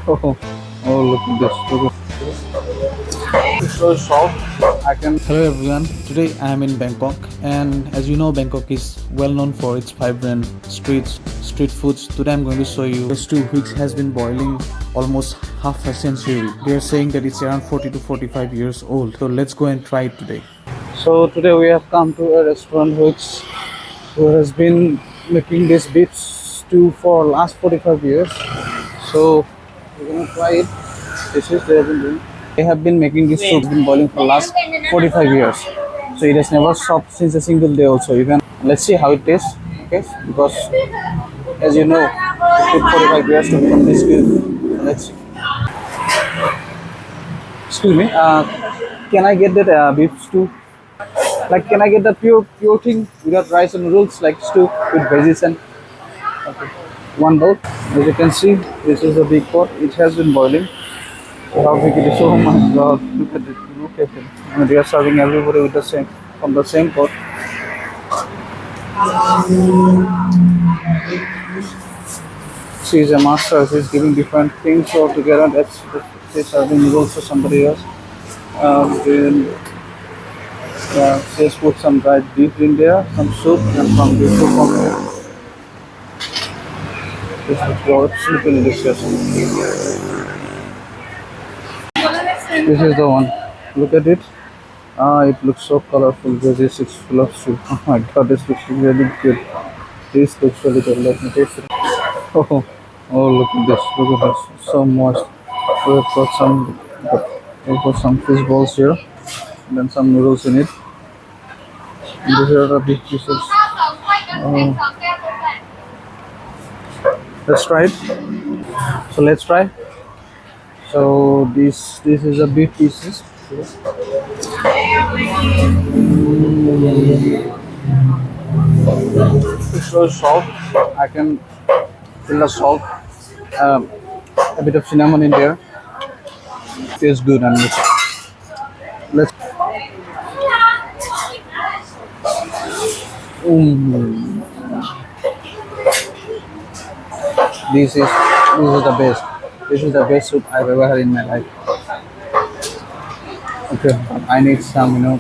Oh, oh, look at this. Look at this. So soft. I can. Hello everyone. Today I am in Bangkok, and as you know, Bangkok is well known for its vibrant street foods. Today I'm going to show you. Those 2 weeks has been boiling almost half a century. They are saying that it's around 40 to 45 years old. So let's go and try it today. So today we have come to a restaurant who has been making this beef stew for last 45 years. So we're gonna try it. This is they have been making this soup been boiling for last 45 years. So it has never stopped since a single day also. Even let's see how it tastes. Okay, because as you know, it took 45 years to become this good. So let's see. Excuse me. Can I get that beef stew? Like, can I get the pure thing without rice and noodles, like stew with veggies and okay. One bowl. As you can see, this is a big pot. It has been boiling. So how big it is? Oh my God! Look at it. Look at it. And they are serving everybody with the same from the same pot. She is a master. She's giving different things all together. She's serving noodles to somebody else. Then she has put some dried beef in there, some soup, and some beef soup on there. This is absolutely delicious. This is the one. Look at it. It looks so colorful. This is full of soup. Oh my God, this looks really good. This looks really good. Let me taste it. Oh, oh, look at this. Look at this. So moist. We've got some fish balls here, and then some noodles in it. And these are the big pieces. Let's try it. So let's try. So this is a beef pieces. It's so soft. I can feel the salt. A bit of cinnamon in there. Tastes good and let's. This is the best. This is the best soup I've ever had in my life. Okay, I need some,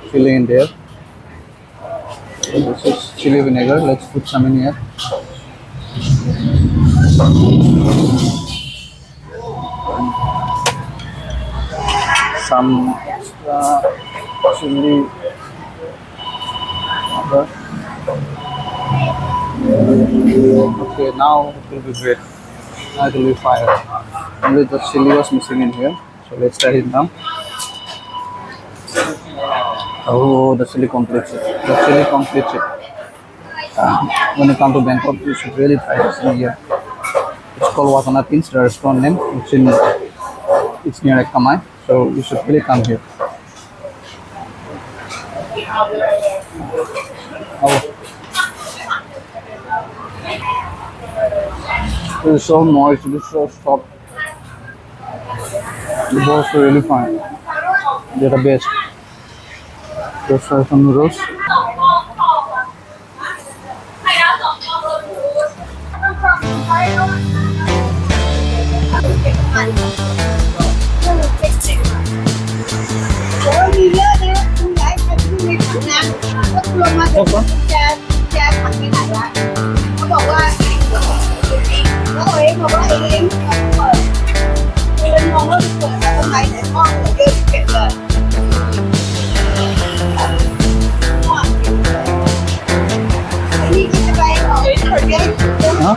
chili in there. So this is chili vinegar. Let's put some in here. Some extra chili. Okay, now it will be great. Now it will be fire. Only the chili was missing in here. So let's try it now. Oh, the chili completes it. The chili completes it. When you come to Bangkok, you should really try this in here. It's called Wattana Panich, the restaurant name. It's near Kamai, so you should really come here. Oh. It is so moist, it is so soft. The balls are really fine. They're the best. Let's try some noodles. Huh?